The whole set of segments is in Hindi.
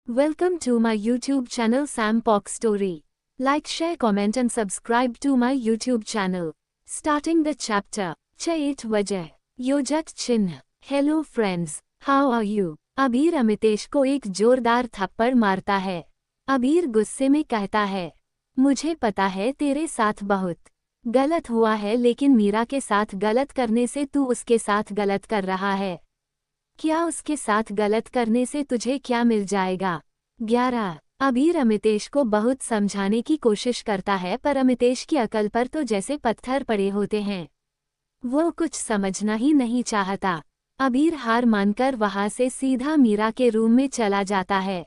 Welcome to my YouTube channel Sam Pock Story. Like, share, comment and subscribe to my YouTube channel. Starting the chapter. Chait वजह. योजक चिन्ह. Hello friends. How are you? अबीर अमितेश को एक जोरदार थप्पड़ मारता है. अबीर गुस्से में कहता है, मुझे पता है तेरे साथ बहुत गलत हुआ है, लेकिन मीरा के साथ गलत करने से तू उसके साथ गलत कर रहा है. क्या उसके साथ गलत करने से तुझे क्या मिल जाएगा? 11. अबीर अमितेश को बहुत समझाने की कोशिश करता है, पर अमितेश की अकल पर तो जैसे पत्थर पड़े होते हैं. वो कुछ समझना ही नहीं चाहता. अबीर हार मानकर वहां से सीधा मीरा के रूम में चला जाता है.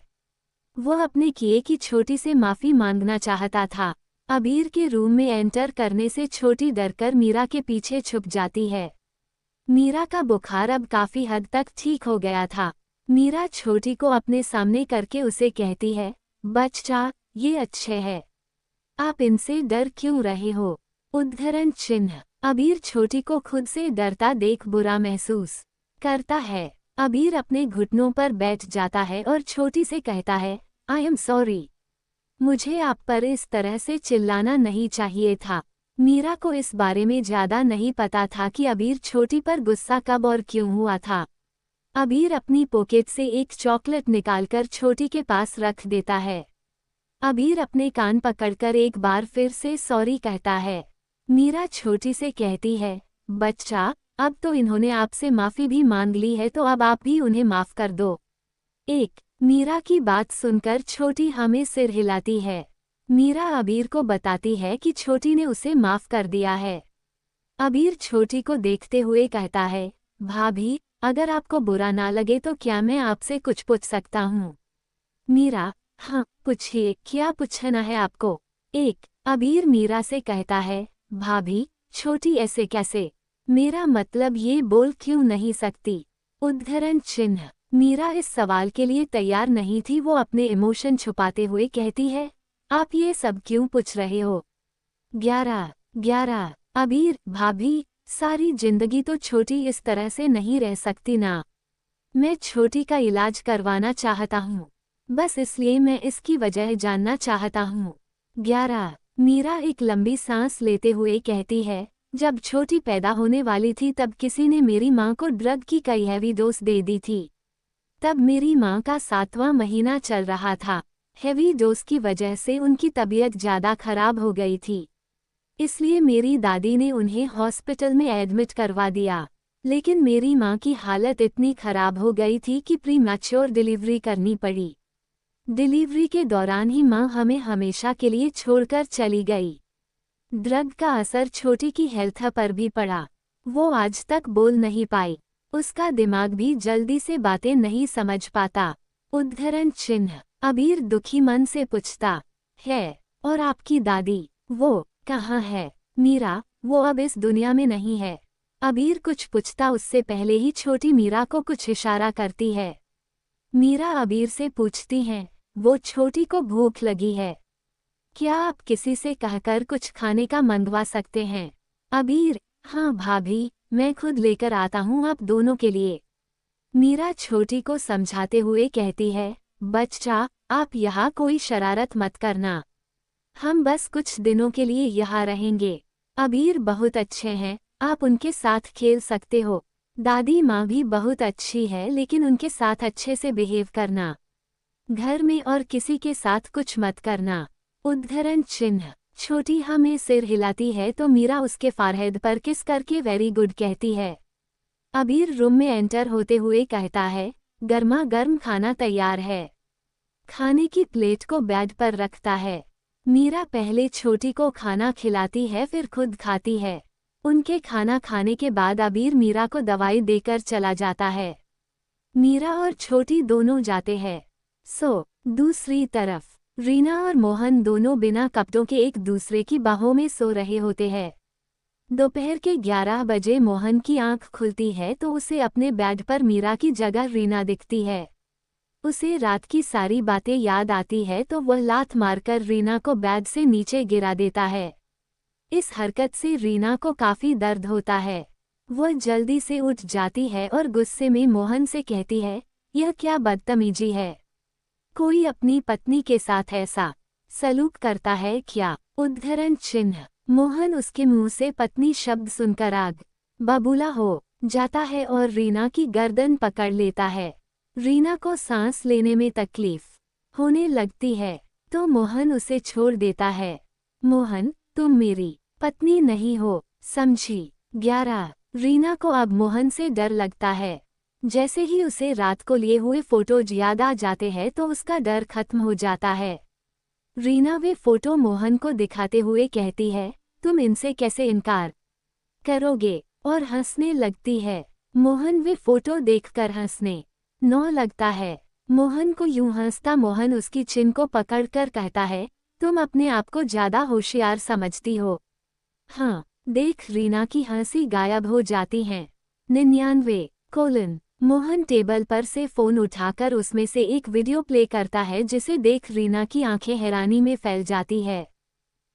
वो अपने किए की छोटी से माफी मांगना चाहता था. अबीर के रूम में एंटर करने से छोटी डरकर मीरा के पीछे छुप जाती है. मीरा का बुखार अब काफी हद तक ठीक हो गया था. मीरा छोटी को अपने सामने करके उसे कहती है, बच्चा, ये अच्छे है. आप इनसे डर क्यों रहे हो? उद्धरण चिन्ह. अबीर छोटी को खुद से डरता देख बुरा महसूस करता है. अबीर अपने घुटनों पर बैठ जाता है और छोटी से कहता है, आई एम सॉरी. मुझे आप पर इस तरह से चिल्लाना नहीं चाहिए था. मीरा को इस बारे में ज्यादा नहीं पता था कि अबीर छोटी पर गुस्सा कब और क्यों हुआ था. अबीर अपनी पॉकेट से एक चॉकलेट निकालकर छोटी के पास रख देता है. अबीर अपने कान पकड़कर एक बार फिर से सॉरी कहता है. मीरा छोटी से कहती है, बच्चा, अब तो इन्होंने आपसे माफी भी मांग ली है, तो अब आप भी उन्हें माफ कर दो. 1. मीरा की बात सुनकर छोटी हमें सिर हिलाती है. मीरा अबीर को बताती है कि छोटी ने उसे माफ कर दिया है. अबीर छोटी को देखते हुए कहता है, भाभी, अगर आपको बुरा ना लगे तो क्या मैं आपसे कुछ पूछ सकता हूँ? मीरा, हाँ पूछिए, क्या पूछना है आपको? 1. अबीर मीरा से कहता है, भाभी, छोटी ऐसे कैसे? मेरा मतलब ये बोल क्यों नहीं सकती? उद्धरण चिन्ह. मीरा इस सवाल के लिए तैयार नहीं थी. वो अपने इमोशन छुपाते हुए कहती है, आप ये सब क्यों पूछ रहे हो? 11. अबीर, भाभी, सारी जिंदगी तो छोटी इस तरह से नहीं रह सकती ना. मैं छोटी का इलाज करवाना चाहता हूँ. बस इसलिए मैं इसकी वजह जानना चाहता हूँ. 11. मीरा एक लंबी सांस लेते हुए कहती है, जब छोटी पैदा होने वाली थी तब किसी ने मेरी माँ को ड्रग की कई हैवी डोज दे दी थी. तब मेरी माँ का 7वां महीना चल रहा था. हैवी डोज की वजह से उनकी तबीयत ज़्यादा खराब हो गई थी. इसलिए मेरी दादी ने उन्हें हॉस्पिटल में एडमिट करवा दिया. लेकिन मेरी माँ की हालत इतनी खराब हो गई थी कि प्रीमैच्योर डिलीवरी करनी पड़ी. डिलीवरी के दौरान ही माँ हमें हमेशा के लिए छोड़कर चली गई. ड्रग का असर छोटी की हेल्थ पर भी पड़ा. वो आज तक बोल नहीं पाई. उसका दिमाग भी जल्दी से बातें नहीं समझ पाता. उद्धरण चिन्ह. अबीर दुखी मन से पूछता है, और आपकी दादी, वो कहाँ है? मीरा, वो अब इस दुनिया में नहीं है. अबीर कुछ पूछता उससे पहले ही छोटी मीरा को कुछ इशारा करती है. मीरा अबीर से पूछती हैं, वो छोटी को भूख लगी है. क्या आप किसी से कहकर कुछ खाने का मंगवा सकते हैं? अबीर, हाँ भाभी, मैं खुद लेकर आता हूँ आप दोनों के लिए. मीरा छोटी को समझाते हुए कहती है, बच्चा, आप यहाँ कोई शरारत मत करना. हम बस कुछ दिनों के लिए यहाँ रहेंगे. अबीर बहुत अच्छे हैं, आप उनके साथ खेल सकते हो. दादी माँ भी बहुत अच्छी है, लेकिन उनके साथ अच्छे से बिहेव करना. घर में और किसी के साथ कुछ मत करना. उद्धरण चिन्ह. छोटी हमें सिर हिलाती है तो मीरा उसके फारहेड पर किस करके वेरी गुड कहती है. अबीर रूम में एंटर होते हुए कहता है, गर्मा गर्म खाना तैयार है. खाने की प्लेट को बेड पर रखता है. मीरा पहले छोटी को खाना खिलाती है, फिर खुद खाती है. उनके खाना खाने के बाद अबीर मीरा को दवाई देकर चला जाता है. मीरा और छोटी दोनों जाते हैं. दूसरी तरफ रीना और मोहन दोनों बिना कपड़ों के एक दूसरे की बाहों में सो रहे होते हैं. दोपहर के 11 बजे मोहन की आंख खुलती है तो उसे अपने बेड पर मीरा की जगह रीना दिखती है. उसे रात की सारी बातें याद आती है तो वह लात मारकर रीना को बेड से नीचे गिरा देता है. इस हरकत से रीना को काफी दर्द होता है. वह जल्दी से उठ जाती है और गुस्से में मोहन से कहती है, यह क्या बदतमीजी है? कोई अपनी पत्नी के साथ ऐसा सलूक करता है क्या? उद्धरण चिन्ह। मोहन उसके मुंह से पत्नी शब्द सुनकर आग बबूला हो जाता है और रीना की गर्दन पकड़ लेता है। रीना को सांस लेने में तकलीफ होने लगती है तो मोहन उसे छोड़ देता है। मोहन, तुम मेरी पत्नी नहीं हो, समझी? 11। रीना को अब मोहन से डर लगता है। जैसे ही उसे रात को लिए हुए फोटोज याद आ जाते हैं तो उसका डर खत्म हो जाता है। रीना वे फोटो मोहन को दिखाते हुए कहती है, तुम इनसे कैसे इनकार करोगे, और हंसने लगती है। मोहन वे फोटो देखकर हंसने न लगता है। मोहन को यूं हंसता मोहन उसकी चिन को पकड़कर कहता है, तुम अपने आप को ज्यादा होशियार समझती हो। हाँ, देख रीना की हंसी गायब हो जाती है। 99। मोहन टेबल पर से फोन उठाकर उसमें से एक वीडियो प्ले करता है जिसे देख रीना की आंखें हैरानी में फैल जाती है।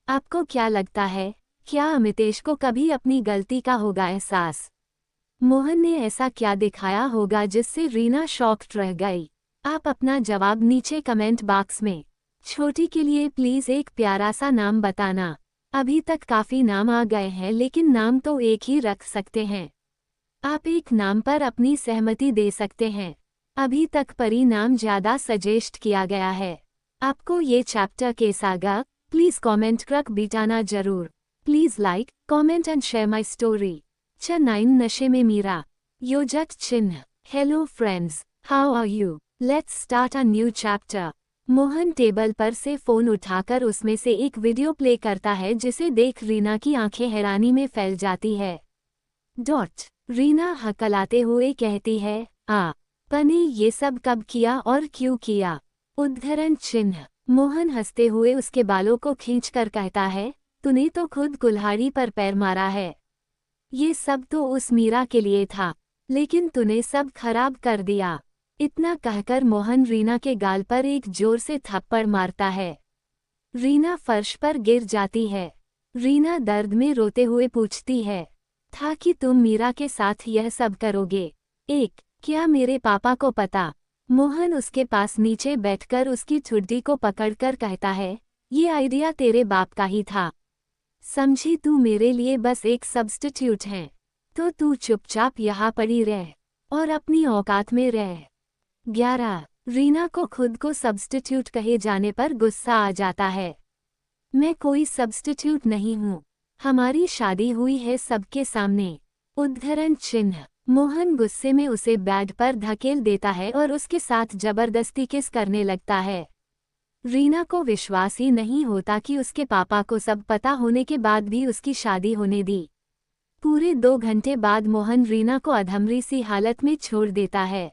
आपको क्या लगता है, क्या अमितेश को कभी अपनी गलती का होगा एहसास? मोहन ने ऐसा क्या दिखाया होगा जिससे रीना शॉक्ड रह गई? आप अपना जवाब नीचे कमेंट बॉक्स में छोटी के लिए प्लीज एक प्यारा सा नाम बताना। अभी तक काफी नाम आ गए हैं लेकिन नाम तो एक ही रख सकते हैं। आप एक नाम पर अपनी सहमति दे सकते हैं। अभी तक परी नाम ज्यादा सजेस्ट किया गया है। आपको ये चैप्टर कैसा लगा? प्लीज कमेंट कर बिताना जरूर। Please like, comment and share my story. 9 नशे में मीरा। योजक चिन्ह। Hello friends, how are you? Let's start a new chapter. Mohan table पर से फोन उठाकर उसमें से एक वीडियो प्ले करता है जिसे देख रीना की आंखें हैरानी में फैल जाती है। रीना हकलाते हुए कहती है, पने ये सब कब किया और क्यों किया? उद्धरण चिन्ह। मोहन हंसते हुए उसके बालों को खींचकर कहता है, तूने तो खुद कुल्हाड़ी पर पैर मारा है। ये सब तो उस मीरा के लिए था, लेकिन तूने सब खराब कर दिया। इतना कहकर मोहन रीना के गाल पर एक जोर से थप्पड़ मारता है। रीना फर्श पर गिर जाती है। रीना दर्द में रोते हुए पूछती है, था कि तुम मीरा के साथ यह सब करोगे? क्या मेरे पापा को पता? मोहन उसके पास नीचे बैठकर उसकी ठुड्डी को पकड़कर कहता है, ये आइडिया तेरे बाप का ही था। समझी, तू मेरे लिए बस एक सब्स्टिट्यूट है, तो तू चुपचाप यहाँ पड़ी रह और अपनी औकात में रह। 11। रीना को खुद को सब्स्टिट्यूट कहे जाने पर गुस्सा आ जाता है। मैं कोई सब्स्टिट्यूट नहीं हूँ, हमारी शादी हुई है सबके सामने। उद्धरण चिन्ह। मोहन गुस्से में उसे बेड पर धकेल देता है और उसके साथ जबरदस्ती किस करने लगता है। रीना को विश्वास ही नहीं होता कि उसके पापा को सब पता होने के बाद भी उसकी शादी होने दी। पूरे 2 घंटे बाद मोहन रीना को अधमरी सी हालत में छोड़ देता है।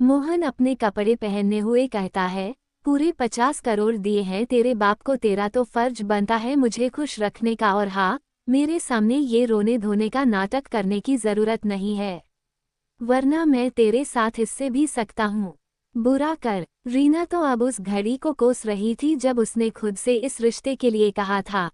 मोहन अपने कपड़े पहनने हुए कहता है, पूरे 50 करोड़ दिए हैं तेरे बाप को, तेरा तो फर्ज बनता है मुझे खुश रखने का, और हाँ, मेरे सामने ये रोने धोने का नाटक करने की जरूरत नहीं है, वरना मैं तेरे साथ इससे भी सकता हूँ। बुरा कर। रीना तो अब उस घड़ी को कोस रही थी जब उसने खुद से इस रिश्ते के लिए कहा था।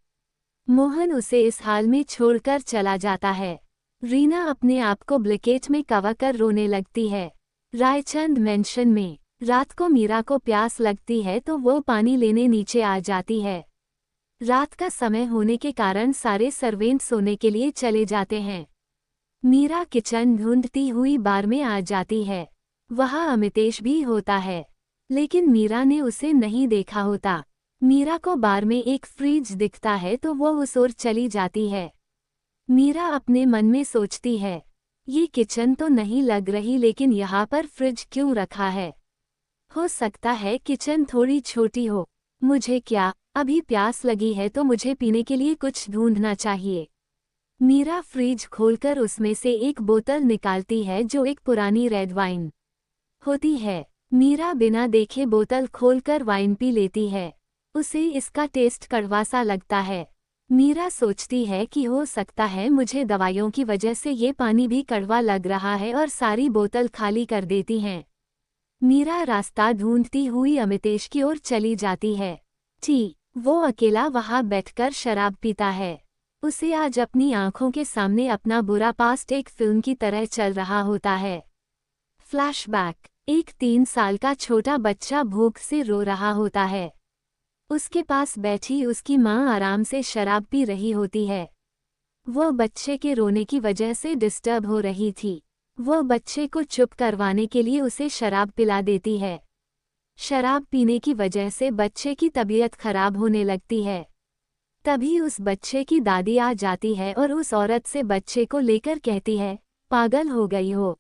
मोहन उसे इस हाल में छोड़कर चला जाता है। रीना अपने आप को ब्लैकेट में कवर कर रोने लगती है। रायचंद मेंशन में रात को मीरा को प्यास लगती है तो वो पानी लेने नीचे आ जाती है। रात का समय होने के कारण सारे सर्वेंट सोने के लिए चले जाते हैं। मीरा किचन ढूंढती हुई बार में आ जाती है। वहाँ अमितेश भी होता है, लेकिन मीरा ने उसे नहीं देखा होता। मीरा को बार में एक फ्रिज दिखता है तो वो उस ओर चली जाती है। मीरा अपने मन में सोचती है, ये किचन तो नहीं लग रही, लेकिन यहाँ पर फ्रिज क्यों रखा है? हो सकता है किचन थोड़ी छोटी हो। मुझे क्या, अभी प्यास लगी है तो मुझे पीने के लिए कुछ ढूंढना चाहिए। मीरा फ्रिज खोलकर उसमें से एक बोतल निकालती है जो एक पुरानी रेड वाइन होती है। मीरा बिना देखे बोतल खोलकर वाइन पी लेती है। उसे इसका टेस्ट कड़वा सा लगता है। मीरा सोचती है कि हो सकता है मुझे दवाइयों की वजह से ये पानी भी कड़वा लग रहा है, और सारी बोतल खाली कर देती हैं। मीरा रास्ता ढूंढती हुई अमितेश की ओर चली जाती है। वो अकेला वहां बैठकर शराब पीता है। उसे आज अपनी आंखों के सामने अपना बुरा पास्ट एक फिल्म की तरह चल रहा होता है। फ्लैशबैक। एक 3 साल का छोटा बच्चा भूख से रो रहा होता है। उसके पास बैठी उसकी माँ आराम से शराब पी रही होती है। वह बच्चे के रोने की वजह से डिस्टर्ब हो रही थी। वह बच्चे को चुप करवाने के लिए उसे शराब पिला देती है। शराब पीने की वजह से बच्चे की तबीयत खराब होने लगती है। तभी उस बच्चे की दादी आ जाती है और उस औरत से बच्चे को लेकर कहती है, पागल हो गई हो,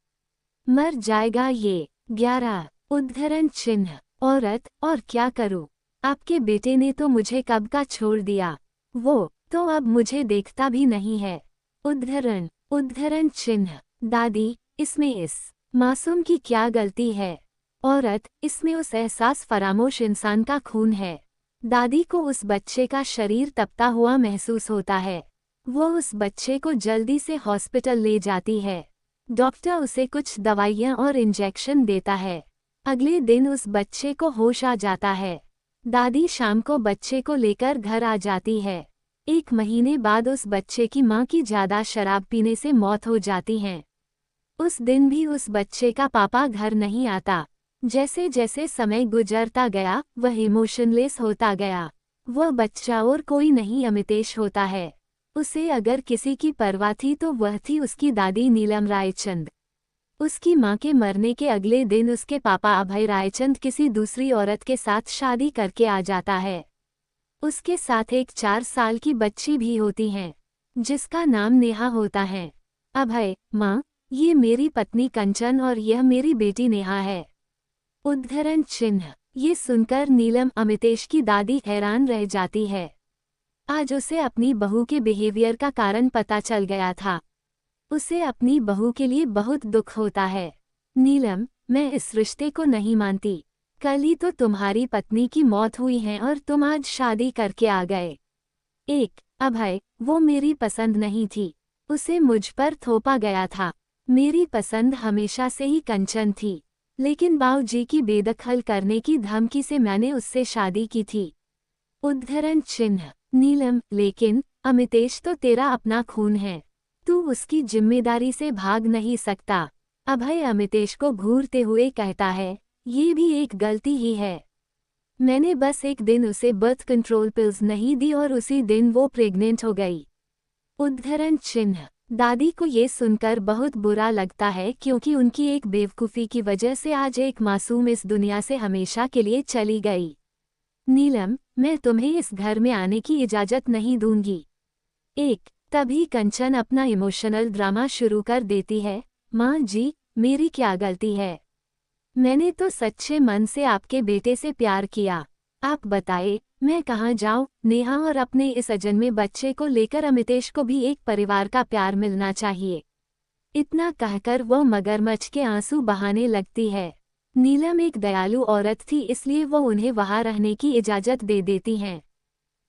मर जाएगा ये। 11 उद्धरण चिन्ह। औरत, और क्या करूं? आपके बेटे ने तो मुझे कब का छोड़ दिया। वो तो अब मुझे देखता भी नहीं है। उद्धरण चिन्ह। दादी, इसमें इस मासूम की क्या गलती है? औरत, इसमें उस एहसास फरामोश इंसान का खून है। दादी को उस बच्चे का शरीर तपता हुआ महसूस होता है। वो उस बच्चे को जल्दी से हॉस्पिटल ले जाती है। डॉक्टर उसे कुछ दवाइयाँ और इंजेक्शन देता है। अगले दिन उस बच्चे को होश आ जाता है। दादी शाम को बच्चे को लेकर घर आ जाती है। 1 महीने बाद उस बच्चे की माँ की ज़्यादा शराब पीने से मौत हो जाती है। उस दिन भी उस बच्चे का पापा घर नहीं आता। जैसे जैसे समय गुजरता गया वह इमोशनलेस होता गया। वह बच्चा और कोई नहीं अमितेश होता है। उसे अगर किसी की परवाह थी तो वह थी उसकी दादी नीलम रायचंद। उसकी मां के मरने के अगले दिन उसके पापा अभय रायचंद किसी दूसरी औरत के साथ शादी करके आ जाता है। उसके साथ एक 4 साल की बच्ची भी होती है, जिसका नाम नेहा होता है। अभय, माँ, ये मेरी पत्नी कंचन और यह मेरी बेटी नेहा है। उद्धरण चिन्ह। ये सुनकर नीलम, अमितेश की दादी, हैरान रह जाती है। आज उसे अपनी बहू के बिहेवियर का कारण पता चल गया था। उसे अपनी बहू के लिए बहुत दुख होता है। नीलम, मैं इस रिश्ते को नहीं मानती। कल ही तो तुम्हारी पत्नी की मौत हुई है और तुम आज शादी करके आ गए। 1 अभय, वो मेरी पसंद नहीं थी। उसे मुझ पर थोपा गया था। मेरी पसंद हमेशा से ही कंचन थी, लेकिन बाबूजी की बेदखल करने की धमकी से मैंने उससे शादी की थी। उद्धरण चिन्ह। नीलम, लेकिन अमितेश तो तेरा अपना खून है। तू उसकी जिम्मेदारी से भाग नहीं सकता। अभय अमितेश को घूरते हुए कहता है, ये भी एक गलती ही है। मैंने बस एक दिन उसे बर्थ कंट्रोल पिल्स नहीं दी और उसी दिन वो प्रेग्नेंट हो गई। उद्धरण चिन्ह। दादी को ये सुनकर बहुत बुरा लगता है क्योंकि उनकी एक बेवकूफ़ी की वजह से आज एक मासूम इस दुनिया से हमेशा के लिए चली गई। नीलम, मैं तुम्हें इस घर में आने की इजाज़त नहीं दूंगी। 1 तभी कंचन अपना इमोशनल ड्रामा शुरू कर देती है। माँ जी, मेरी क्या गलती है? मैंने तो सच्चे मन से आपके बेटे से प्यार किया। आप बताएं, मैं कहाँ जाऊँ? नेहा और अपने इस अजन्मे बच्चे को लेकर अमितेश को भी एक परिवार का प्यार मिलना चाहिए। इतना कहकर वो मगरमच्छ के आंसू बहाने लगती है। नीलम एक दयालु औरत थी, इसलिए वो उन्हें वहाँ रहने की इजाज़त दे देती हैं।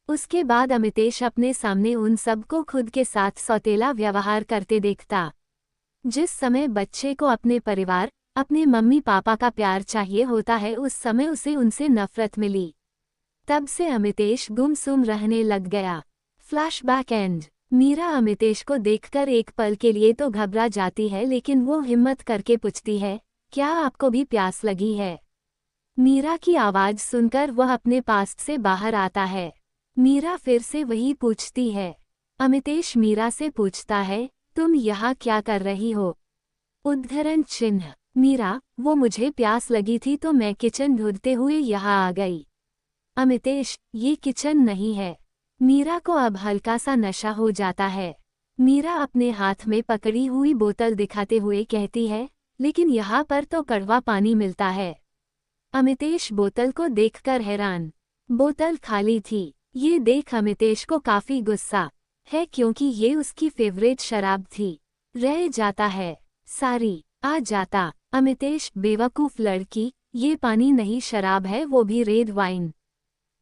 उसके बाद अमितेश अपने सामने उन सबको खुद के साथ सौतेला व्यवहार करते देखता। जिस समय बच्चे को अपने परिवार, अपने मम्मी पापा का प्यार चाहिए होता है, उस समय उसे उनसे नफरत मिली। तब से अमितेश गुमसुम रहने लग गया। Flashback and. मीरा अमितेश को देखकर एक पल के लिए तो घबरा जाती है, लेकिन वो हिम्मत करके पूछती है, क्या आपको भी प्यास लगी है? मीरा की आवाज़ सुनकर वह अपने पास्ट से बाहर आता है। मीरा फिर से वही पूछती है। अमितेश मीरा से पूछता है, तुम यहाँ क्या कर रही हो? उद्धरण चिन्ह। मीरा, वो मुझे प्यास लगी थी तो मैं किचन ढूंढते हुए यहाँ आ गई। अमितेश, ये किचन नहीं है। मीरा को अब हल्का सा नशा हो जाता है। मीरा अपने हाथ में पकड़ी हुई बोतल दिखाते हुए कहती है, लेकिन यहाँ पर तो कड़वा पानी मिलता है। अमितेश बोतल को देखकर हैरान। बोतल खाली थी। ये देख अमितेश को काफी गुस्सा है क्योंकि ये उसकी फेवरेट शराब थी। रह जाता है। सारी आ जाता। अमितेश, बेवकूफ लड़की, ये पानी नहीं शराब है, वो भी रेड वाइन।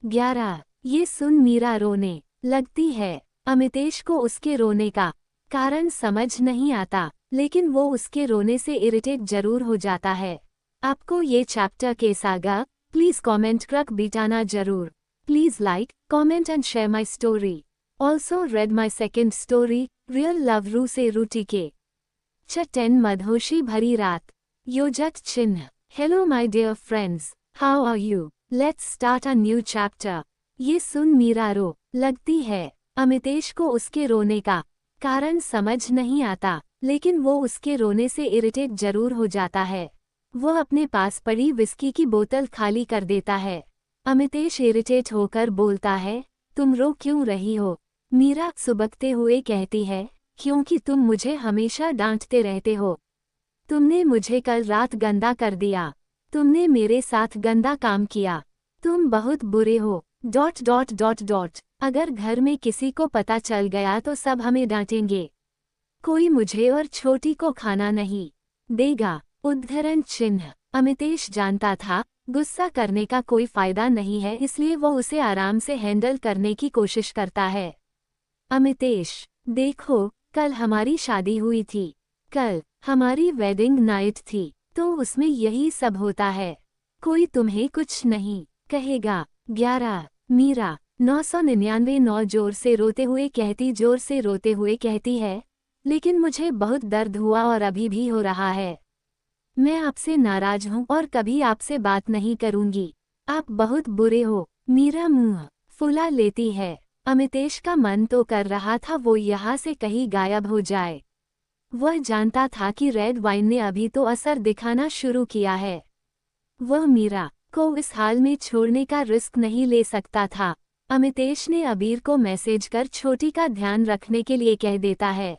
11 ये सुन मीरा रोने लगती है। अमितेश को उसके रोने का कारण समझ नहीं आता, लेकिन वो उसके रोने से इरिटेट जरूर हो जाता है। आपको ये चैप्टर कैसा लगा? प्लीज कमेंट कर बताना जरूर। Please like, comment and share my story. Also red my second story, real love रू से रूटी के। 10 मदहोशी भरी रात। योजक चिन्ह। Hello my dear friends, how are you? Let's start a new chapter. ये सुन मीरा रो लगती है। अमितेश को उसके रोने का कारण समझ नहीं आता, लेकिन वो उसके रोने से इरिटेट जरूर हो जाता है। वो अपने पास पड़ी विस्की की बोतल खाली कर देता है। अमितेश इरिटेट होकर बोलता है, तुम रो क्यों रही हो? मीरा सुबकते हुए कहती है, क्योंकि तुम मुझे हमेशा डांटते रहते हो। तुमने मुझे कल रात गंदा कर दिया। तुमने मेरे साथ गंदा काम किया। तुम बहुत बुरे हो। Dot dot dot dot. अगर घर में किसी को पता चल गया तो सब हमें डांटेंगे। कोई मुझे और छोटी को खाना नहीं देगा। उद्धरण चिन्ह। अमितेश जानता था गुस्सा करने का कोई फायदा नहीं है, इसलिए वो उसे आराम से हैंडल करने की कोशिश करता है। अमितेश, देखो, कल हमारी शादी हुई थी। कल हमारी वेडिंग नाइट थी, तो उसमें यही सब होता है। कोई तुम्हें कुछ नहीं कहेगा। 11। मीरा 999 9 जोर से रोते हुए कहती है, लेकिन मुझे बहुत दर्द हुआ और अभी भी हो रहा है। मैं आपसे नाराज हूँ और कभी आपसे बात नहीं करूँगी। आप बहुत बुरे हो। मीरा मुंह फुला लेती है। अमितेश का मन तो कर रहा था वो यहाँ से कहीं गायब हो जाए। वह जानता था कि रेड वाइन ने अभी तो असर दिखाना शुरू किया है। वह मीरा को इस हाल में छोड़ने का रिस्क नहीं ले सकता था। अमितेश ने अबीर को मैसेज कर छोटी का ध्यान रखने के लिए कह देता है।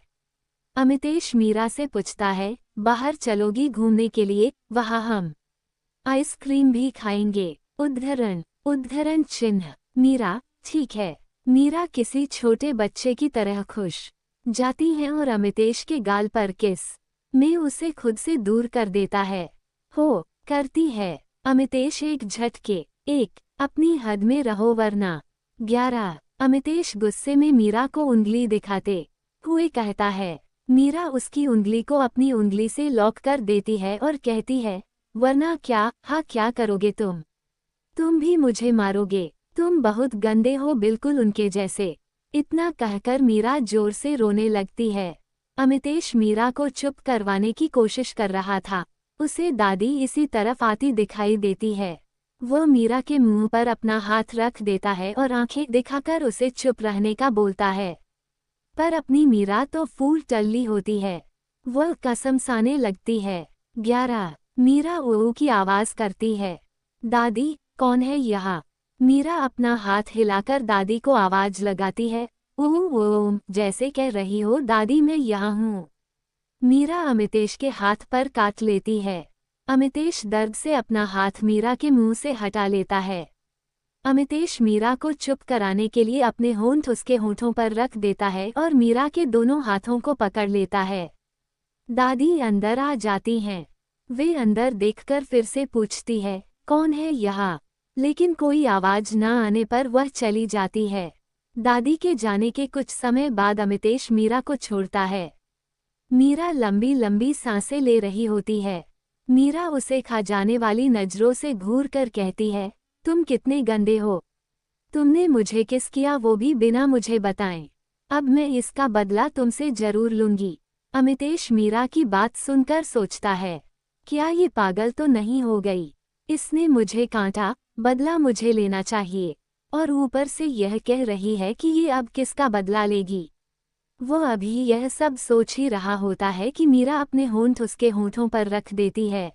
अमितेश मीरा से पूछता है, बाहर चलोगी घूमने के लिए? वहाँ हम आइसक्रीम भी खाएंगे। उद्धरण चिन्ह। मीरा, ठीक है। मीरा किसी छोटे बच्चे की तरह खुश जाती है और अमितेश के गाल पर किस में उसे खुद से दूर कर देता है। हो करती है। अमितेश एक झटके अपनी हद में रहो वरना। 11। अमितेश गुस्से में मीरा को उंगली दिखाते हुए कहता है। मीरा उसकी उंगली को अपनी उंगली से लॉक कर देती है और कहती है, वरना क्या? हाँ, क्या करोगे तुम? तुम भी मुझे मारोगे। तुम बहुत गंदे हो, बिल्कुल उनके जैसे। इतना कहकर मीरा जोर से रोने लगती है। अमितेश मीरा को चुप करवाने की कोशिश कर रहा था। उसे दादी इसी तरफ आती दिखाई देती है। वह मीरा के मुंह पर अपना हाथ रख देता है और आंखें दिखाकर उसे चुप रहने का बोलता है। पर अपनी मीरा तो फूल टल्ली होती है। वह कसमसाने लगती है। 11। मीरा ऊ की आवाज करती है। दादी, कौन है यहाँ? मीरा अपना हाथ हिलाकर दादी को आवाज लगाती है। ओम, जैसे कह रही हो, दादी मैं यहाँ हूँ। मीरा अमितेश के हाथ पर काट लेती है। अमितेश दर्द से अपना हाथ मीरा के मुंह से हटा लेता है। अमितेश मीरा को चुप कराने के लिए अपने होंठ उसके होंठों पर रख देता है और मीरा के दोनों हाथों को पकड़ लेता है। दादी अंदर आ जाती हैं। वे अंदर देखकर फिर से पूछती है, कौन है यहाँ? लेकिन कोई आवाज न आने पर वह चली जाती है। दादी के जाने के कुछ समय बाद अमितेश मीरा को छोड़ता है। मीरा लंबी लंबी सांसें ले रही होती है। मीरा उसे खा जाने वाली नजरों से घूर कर कहती है, तुम कितने गंदे हो। तुमने मुझे किस किया, वो भी बिना मुझे बताएं। अब मैं इसका बदला तुमसे जरूर लूंगी। अमितेश मीरा की बात सुनकर सोचता है, क्या ये पागल तो नहीं हो गई? इसने मुझे काटा, बदला मुझे लेना चाहिए। और ऊपर से यह कह रही है कि ये अब किसका बदला लेगी। वो अभी यह सब सोच ही रहा होता है कि मीरा अपने होंठ उसके होंठों पर रख देती है।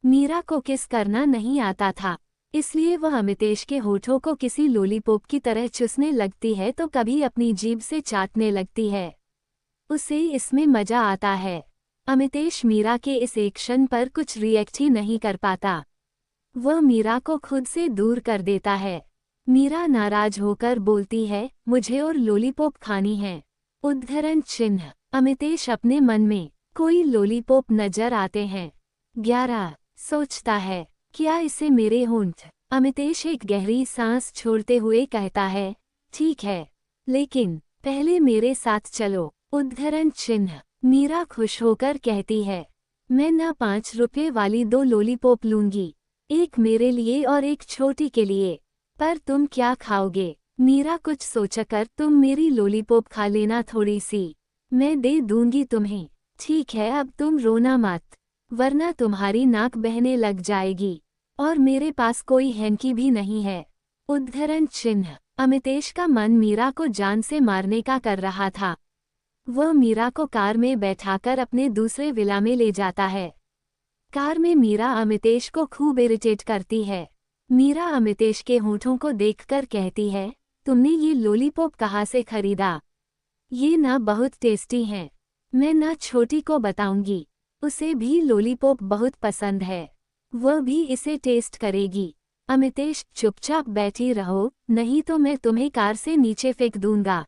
मीरा को किस करना नहीं आता था, इसलिए वह अमितेश के होठों को किसी लॉलीपॉप की तरह चूसने लगती है तो कभी अपनी जीभ से चाटने लगती है। उसे इसमें मजा आता है। अमितेश मीरा के इस एक्शन पर कुछ रिएक्ट ही नहीं कर पाता। वह मीरा को खुद से दूर कर देता है। मीरा नाराज होकर बोलती है, मुझे और लॉलीपॉप खानी है। उद्धरण चिन्ह। अमितेश अपने मन में कोई लॉलीपॉप नजर आते हैं। 11। सोचता है, क्या इसे मेरे होंठ? अमितेश एक गहरी सांस छोड़ते हुए कहता है, ठीक है, लेकिन पहले मेरे साथ चलो। उद्धरण चिन्ह। मीरा खुश होकर कहती है, मैं न 5 रुपये वाली 2 लॉलीपॉप लूंगी, एक मेरे लिए और एक छोटी के लिए। पर तुम क्या खाओगे? मीरा कुछ सोचकर, तुम मेरी लॉलीपॉप खा लेना थोड़ी सी, मैं दे दूंगी तुम्हें। ठीक है, अब तुम रोना मत। वरना तुम्हारी नाक बहने लग जाएगी। और मेरे पास कोई हैंकी भी नहीं है। उद्धरण चिन्ह। अमितेश का मन मीरा को जान से मारने का कर रहा था। वह मीरा को कार में बैठाकर अपने दूसरे विला में ले जाता है। कार में मीरा अमितेश को खूब इरिटेट करती है। मीरा अमितेश के होठों को देखकर कहती है, तुमने ये लॉलीपॉप कहाँ से खरीदा? ये ना बहुत टेस्टी हैं। मैं ना छोटी को बताऊंगी, उसे भी लॉलीपॉप बहुत पसंद है, वह भी इसे टेस्ट करेगी। अमितेश, चुपचाप बैठी रहो, नहीं तो मैं तुम्हें कार से नीचे फेंक दूंगा।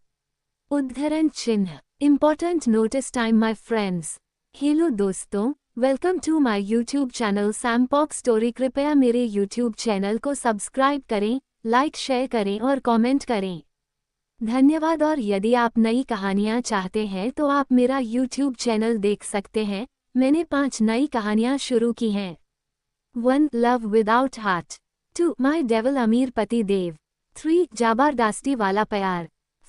उद्धरण चिन्ह। Important notice time my friends. Hello दोस्तों, welcome to my YouTube channel Sam Pop Story. कृपया मेरे यूट्यूब चैनल को सब्सक्राइब करें, लाइक शेयर करें और कमेंट करें। धन्यवाद। और यदि आप नई कहानियाँ चाहते हैं तो आप मेरा यूट्यूब चैनल देख सकते हैं। मैंने 5 नई कहानियाँ शुरू की हैं। 1. Love without heart. 2. My devil अमीर पति देव। 3. जबरदस्ती वाला प्यार।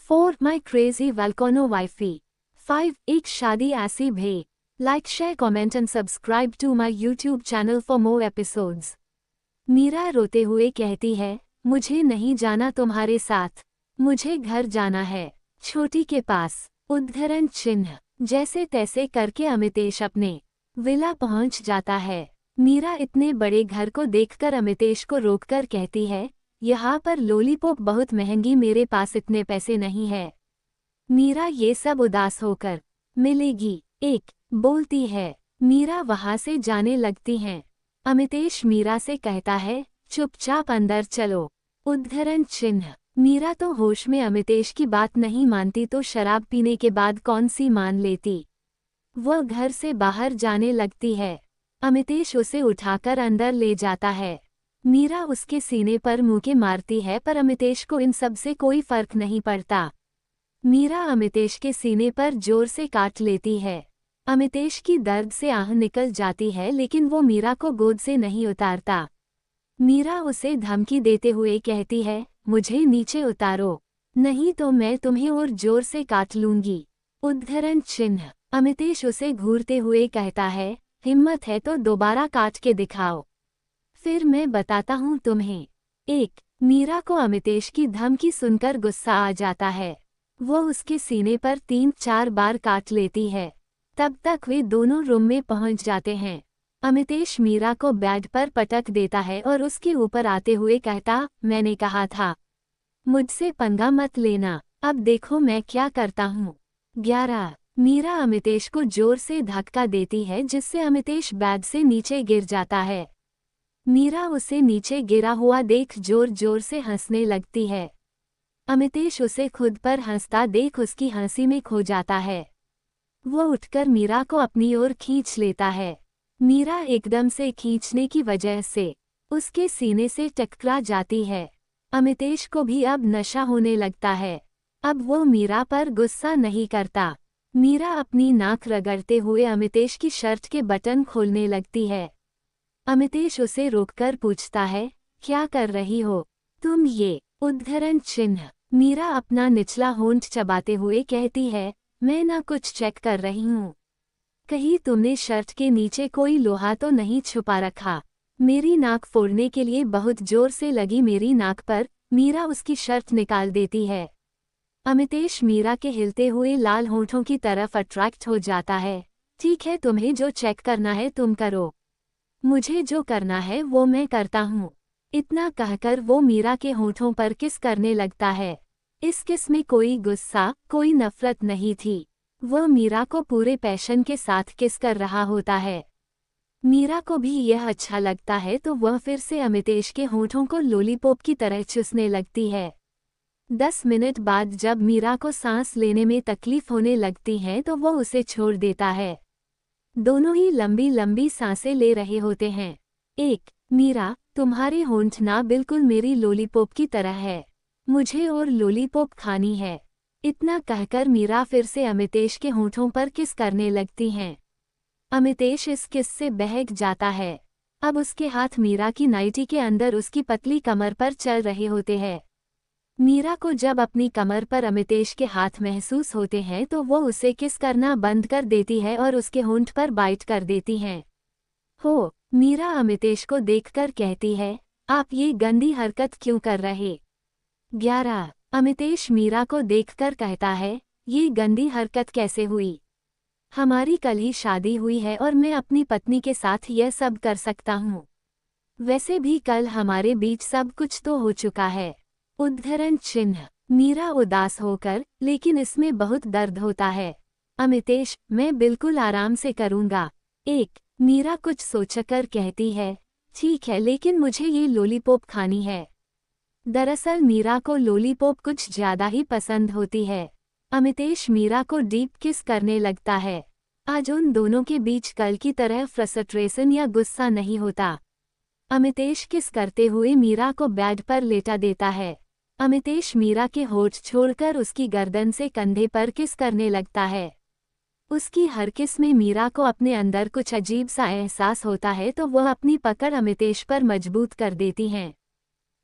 4. My crazy volcano wifey. 5. एक शादी ऐसी भे। Like share comment and subscribe to my YouTube channel for more episodes. Meera रोते हुए कहती है, मुझे नहीं जाना तुम्हारे साथ, मुझे घर जाना है, छोटी के पास। उद्धरण चिन्ह। जैसे तैसे करके अमितेश अपने विला पहुंच जाता है। मीरा इतने बड़े घर को देखकर अमितेश को रोककर कहती है, यहाँ पर लॉलीपॉप बहुत महंगी, मेरे पास इतने पैसे नहीं है। मीरा ये सब उदास होकर मिलेगी एक बोलती है। मीरा वहां से जाने लगती हैं। अमितेश मीरा से कहता है, चुपचाप अंदर चलो। उद्धरण चिन्ह। मीरा तो होश में अमितेश की बात नहीं मानती तो शराब पीने के बाद कौन सी मान लेती। वह घर से बाहर जाने लगती है। अमितेश उसे उठाकर अंदर ले जाता है। मीरा उसके सीने पर मुक्के मारती है पर अमितेश को इन सब से कोई फर्क नहीं पड़ता। मीरा अमितेश के सीने पर जोर से काट लेती है। अमितेश की दर्द से आह निकल जाती है लेकिन वो मीरा को गोद से नहीं उतारता। मीरा उसे धमकी देते हुए कहती है, मुझे नीचे उतारो, नहीं तो मैं तुम्हें और जोर से काट लूंगी। उद्धरण चिन्ह। अमितेश उसे घूरते हुए कहता है, हिम्मत है तो दोबारा काट के दिखाओ, फिर मैं बताता हूँ तुम्हें। एक। मीरा को अमितेश की धमकी सुनकर गुस्सा आ जाता है। वो उसके सीने पर 3-4 बार काट लेती है। तब तक वे दोनों रूम में पहुंच जाते हैं। अमितेश मीरा को बेड पर पटक देता है और उसके ऊपर आते हुए कहता, मैंने कहा था, मुझसे पंगा मत लेना, अब देखो मैं क्या करता हूँ। 11। मीरा अमितेश को जोर से धक्का देती है जिससे अमितेश बेड से नीचे गिर जाता है। मीरा उसे नीचे गिरा हुआ देख जोर जोर से हंसने लगती है। अमितेश उसे खुद पर हंसता देख उसकी हंसी में खो जाता है। वो उठकर मीरा को अपनी ओर खींच लेता है। मीरा एकदम से खींचने की वजह से उसके सीने से टकरा जाती है। अमितेश को भी अब नशा होने लगता है। अब वो मीरा पर गुस्सा नहीं करता। मीरा अपनी नाक रगड़ते हुए अमितेश की शर्ट के बटन खोलने लगती है। अमितेश उसे रोककर पूछता है, क्या कर रही हो तुम ये? उद्धरण चिन्ह। मीरा अपना निचला होंठ चबाते हुए कहती है, मैं ना कुछ चेक कर रही हूँ। कहीं तुमने शर्ट के नीचे कोई लोहा तो नहीं छुपा रखा? मेरी नाक फोड़ने के लिए बहुत जोर से लगी मेरी नाक पर। मीरा उसकी शर्ट निकाल देती है। अमितेश मीरा के हिलते हुए लाल होंठों की तरफ अट्रैक्ट हो जाता है। ठीक है, तुम्हें जो चेक करना है तुम करो, मुझे जो करना है वो मैं करता हूँ। इतना कहकर वो मीरा के होंठों पर किस करने लगता है। इस किस में कोई गुस्सा, कोई नफरत नहीं थी। वह मीरा को पूरे पैशन के साथ किस कर रहा होता है। मीरा को भी यह अच्छा लगता है तो वह फिर से अमितेश के होंठों को लॉलीपॉप की तरह चूसने लगती है। 10 मिनट बाद जब मीरा को सांस लेने में तकलीफ होने लगती है तो वो उसे छोड़ देता है। दोनों ही लंबी लंबी सांसें ले रहे होते हैं। 1. मीरा, तुम्हारे होंठ ना बिल्कुल मेरी लॉलीपॉप की तरह है, मुझे और लॉलीपॉप खानी है। इतना कहकर मीरा फिर से अमितेश के होंठों पर किस करने लगती हैं। अमितेश इस किस से बहक जाता है। अब उसके हाथ मीरा की नाइटी के अंदर उसकी पतली कमर पर चल रहे होते हैं। मीरा को जब अपनी कमर पर अमितेश के हाथ महसूस होते हैं तो वो उसे किस करना बंद कर देती है और उसके होंठ पर बाइट कर देती हैं। हो, मीरा अमितेश को देखकर कहती है, आप ये गंदी हरकत क्यों कर रहे? 11। अमितेश मीरा को देखकर कहता है, ये गंदी हरकत कैसे हुई? हमारी कल ही शादी हुई है और मैं अपनी पत्नी के साथ यह सब कर सकता हूँ। वैसे भी कल हमारे बीच सब कुछ तो हो चुका है। उद्धरण चिन्ह। मीरा उदास होकर, लेकिन इसमें बहुत दर्द होता है। अमितेश, मैं बिल्कुल आराम से करूँगा। 1। मीरा कुछ सोचकर कहती है, ठीक है, लेकिन मुझे ये लॉलीपॉप खानी है। दरअसल मीरा को लॉलीपॉप कुछ ज्यादा ही पसंद होती है। अमितेश मीरा को डीप किस करने लगता है। आज उन दोनों के बीच कल की तरह फ्रस्ट्रेशन या गुस्सा नहीं होता। अमितेश किस करते हुए मीरा को बेड पर लेटा देता है। अमितेश मीरा के होठ छोड़कर उसकी गर्दन से कंधे पर किस करने लगता है। उसकी हर किस में मीरा को अपने अंदर कुछ अजीब सा एहसास होता है तो वह अपनी पकड़ अमितेश पर मजबूत कर देती हैं।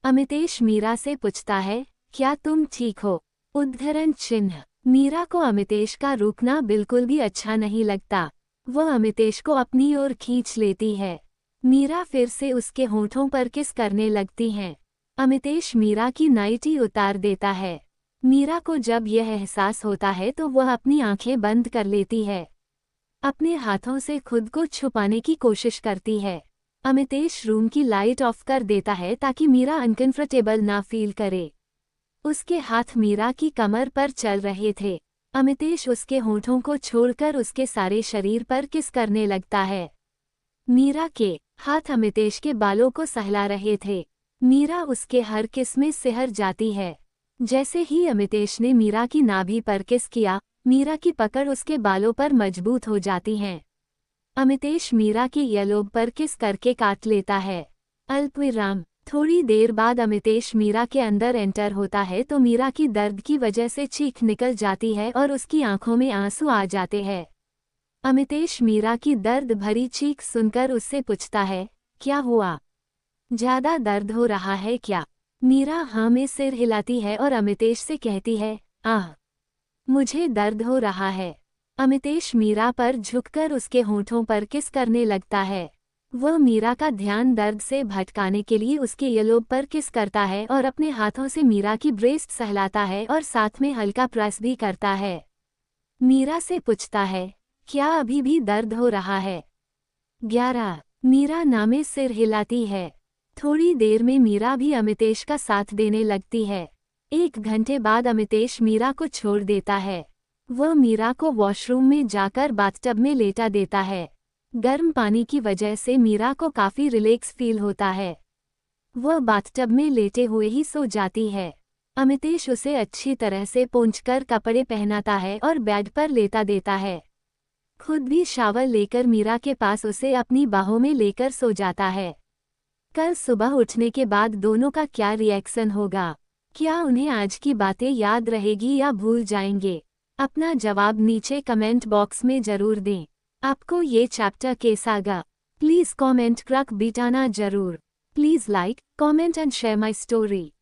अमितेश मीरा से पूछता है, क्या तुम ठीक हो? उद्धरण चिन्ह। मीरा को अमितेश का रुकना बिल्कुल भी अच्छा नहीं लगता। वह अमितेश को अपनी ओर खींच लेती है। मीरा फिर से उसके होठों पर किस करने लगती हैं। अमितेश मीरा की नाइटी उतार देता है। मीरा को जब यह एहसास होता है तो वह अपनी आंखें बंद कर लेती है। अपने हाथों से खुद को छुपाने की कोशिश करती है। अमितेश रूम की लाइट ऑफ कर देता है ताकि मीरा अनकंफर्टेबल ना फील करे। उसके हाथ मीरा की कमर पर चल रहे थे। अमितेश उसके होठों को छोड़कर उसके सारे शरीर पर किस करने लगता है। मीरा के हाथ अमितेश के बालों को सहला रहे थे। मीरा उसके हर किस में सिहर जाती है। जैसे ही अमितेश ने मीरा की नाभि पर किस किया, मीरा की पकड़ उसके बालों पर मजबूत हो जाती है। अमितेश मीरा की यलोब पर किस करके काट लेता है। अल्पविराम। थोड़ी देर बाद अमितेश मीरा के अंदर एंटर होता है तो मीरा की दर्द की वजह से चीख निकल जाती है और उसकी आंखों में आंसू आ जाते हैं। अमितेश मीरा की दर्द भरी चीख सुनकर उससे पूछता है, क्या हुआ? ज्यादा दर्द हो रहा है क्या? मीरा हाँ में सिर हिलाती है और अमितेश से कहती है, आह, मुझे दर्द हो रहा है। अमितेश मीरा पर झुककर उसके होठों पर किस करने लगता है। वह मीरा का ध्यान दर्द से भटकाने के लिए उसके यलोब पर किस करता है और अपने हाथों से मीरा की ब्रेस्ट सहलाता है और साथ में हल्का प्रेस भी करता है। मीरा से पूछता है, क्या अभी भी दर्द हो रहा है? 11। मीरा नामे सिर हिलाती है। थोड़ी देर में मीरा भी अमितेश का साथ देने लगती है। 1 घंटे बाद अमितेश मीरा को छोड़ देता है। वह मीरा को वॉशरूम में जाकर बाथटब में लेटा देता है। गर्म पानी की वजह से मीरा को काफी रिलैक्स फील होता है। वह बाथटब में लेटे हुए ही सो जाती है। अमितेश उसे अच्छी तरह से पोंछकर कपड़े पहनाता है और बेड पर लेटा देता है। खुद भी शावर लेकर मीरा के पास उसे अपनी बाहों में लेकर सो जाता है। कल सुबह उठने के बाद दोनों का क्या रिएक्शन होगा? क्या उन्हें आज की बातें याद रहेगी या भूल जाएंगे? अपना जवाब नीचे कमेंट बॉक्स में जरूर दें। आपको ये चैप्टर कैसा लगा? प्लीज़ कमेंट करके बताना जरूर। Please like, comment and share my story.